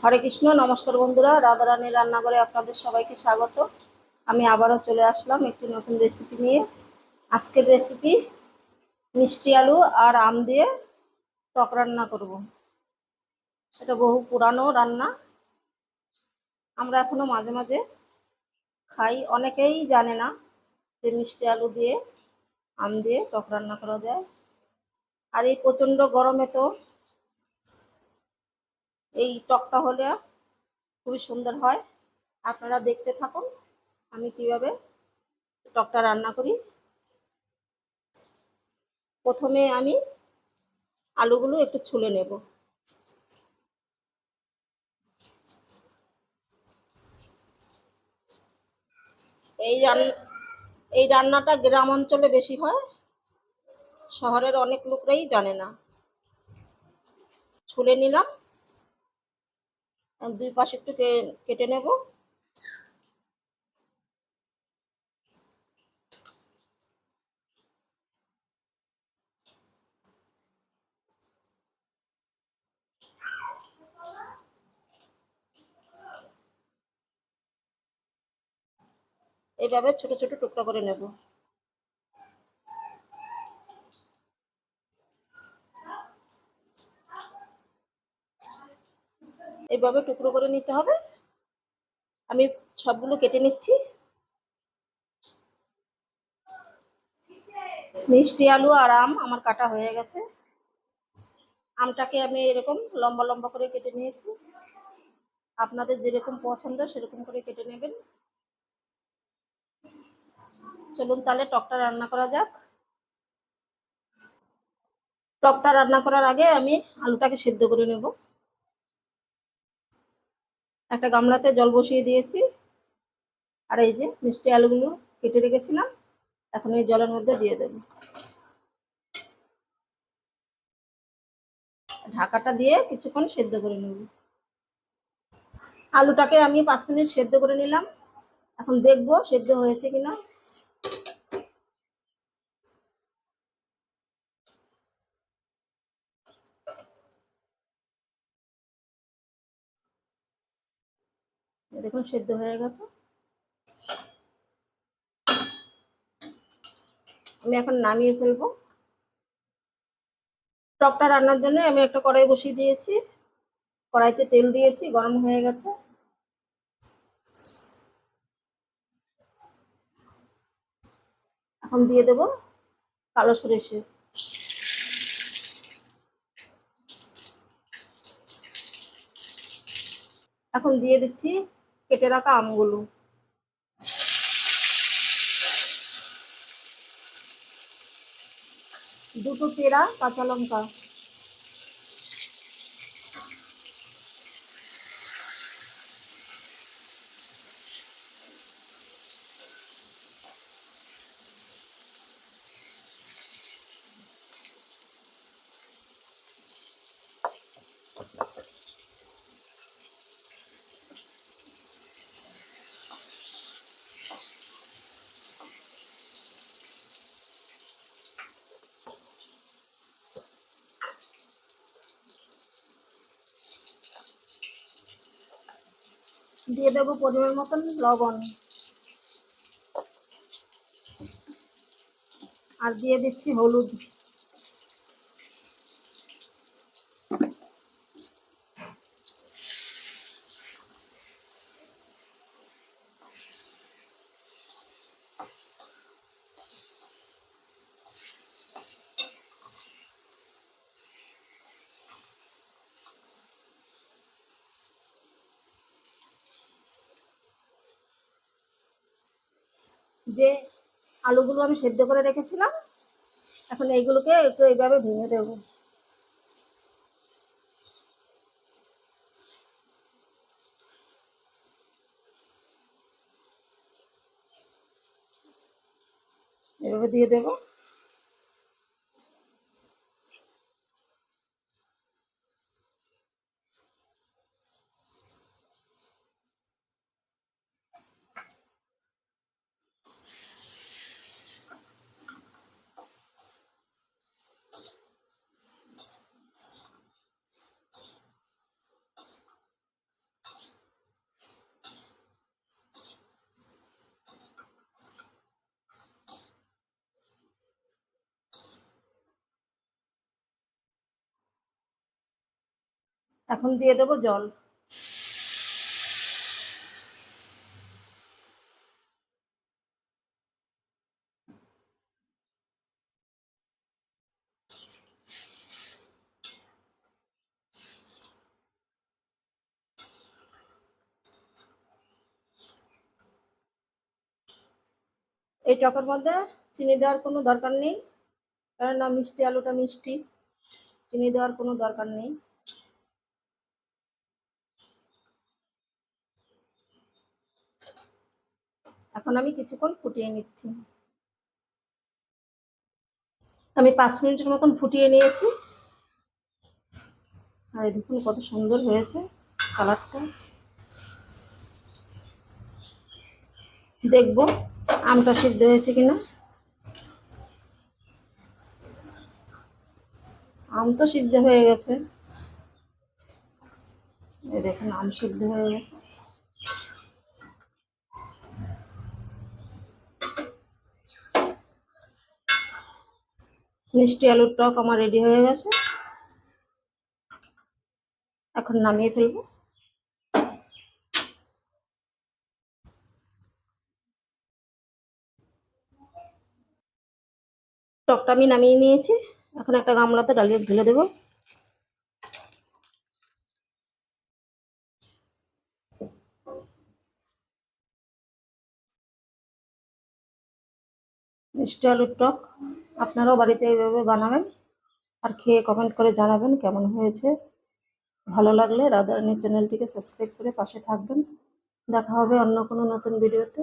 হরে কৃষ্ণ। নমস্কার বন্ধুরা, রাধারানীর রান্নাঘরে আপনাদের সবাইকে স্বাগত। আমি আবারও চলে আসলাম একটি নতুন রেসিপি নিয়ে। আজকের রেসিপি মিষ্টি আলু আর আম দিয়ে টক রান্না করব। এটা বহু পুরানো রান্না, আমরা এখনো মাঝে মাঝে খাই। অনেকেই জানে না যে মিষ্টি আলু দিয়ে আম দিয়ে টক রান্না করা যায়। আর এই প্রচণ্ড গরমে তো এই টকটা হলে খুবই সুন্দর হয়। আপনারা দেখতে থাকুন আমি কিভাবে টকটা রান্না করি। প্রথমে আমি আলুগুলো একটু ছুলে নেব। এই রান্নাটা গ্রাম অঞ্চলে বেশি হয়, শহরের অনেক লোকরাই জানে না। ছুলে নিলাম, দুই পাশে একটু কেটে নেব। এইভাবে ছোট ছোট টুকরা করে নেব। এইভাবে টুকরো করে নিতে হবে। আমি সবগুলো কেটে নিচ্ছি। মিষ্টি আলু আর আম আমার কাটা হয়ে গেছে। আমটাকে আমি এরকম লম্বা লম্বা করে কেটে নিয়েছি। আপনাদের যেরকম পছন্দ সেরকম করে কেটে নেবেন। চলুন তাহলে টকটা রান্না করা যাক। টকটা রান্না করার আগে আমি আলুটাকে সেদ্ধ করে নেব। একটা গামলাতে জল বসিয়ে দিয়েছি, আর এই যে মিষ্টি আলুগুলো কেটে রেখেছিলাম এখন এই জলের মধ্যে দিয়ে দেব। ঢাকাটা দিয়ে কিছুক্ষণ সেদ্ধ করে নেব। আলুটাকে আমি 5 মিনিট সেদ্ধ করে নিলাম। এখন দেখব সেদ্ধ হয়েছে কিনা। দেখুন সেদ্ধ হয়ে গেছে। আমি এখন নামিয়ে ফেলবো। টকটা রান্নার জন্য আমি একটা কড়াই বসিয়ে দিয়েছি। কড়াইতে তেল দিয়েছি, গরম হয়ে গেছে। এখন দিয়ে দেব কালো সরিষে। এখন দিয়ে দিচ্ছি কেটে রাখা আমগুলো। দুটো পেঁড়া কাঁচা লঙ্কা। দিয়ে দেবো পরিমাণ মতন লবণ, আর দিয়ে দিচ্ছি হলুদ। যে আলুগুলো আমি সেদ্ধ করে রেখেছিলাম এখন এইগুলোকে একটু এইভাবে ভেঙে দেবো। এভাবে দিয়ে দেবো। এখন দিয়ে দেবো জল। এই টকের মধ্যে চিনি দেওয়ার কোনো দরকার নেই, কেননা মিষ্টি আলুটা মিষ্টি, চিনি দেওয়ার কোনো দরকার নেই। এখন আমি কিছুক্ষণ ফুটিয়ে নিচ্ছি। আমি 5 মিনিটের মতন ফুটিয়ে নিয়েছি। আর দেখুন কত সুন্দর হয়েছে কালারটা। দেখবো আমটা সিদ্ধ হয়েছে কিনা। আম তো সিদ্ধ হয়ে গেছে, এই দেখুন আম সিদ্ধ হয়ে গেছে। মিষ্টি আলুর টক আমার রেডি হয়ে গেছে, এখন নামিয়ে ফেলবো। টকটা আমি নামিয়ে নিয়েছি, এখন একটা গামলাতে ঢেলে দেবো। মিষ্টি আলুর টক আপনারাও বাড়িতে এইভাবে বানাবেন, আর খেয়ে কমেন্ট করে জানাবেন কেমন হয়েছে। ভালো লাগলে রাধারানী চ্যানেলটিকে সাবস্ক্রাইব করে পাশে থাকবেন। দেখা হবে অন্য কোনো নতুন ভিডিওতে।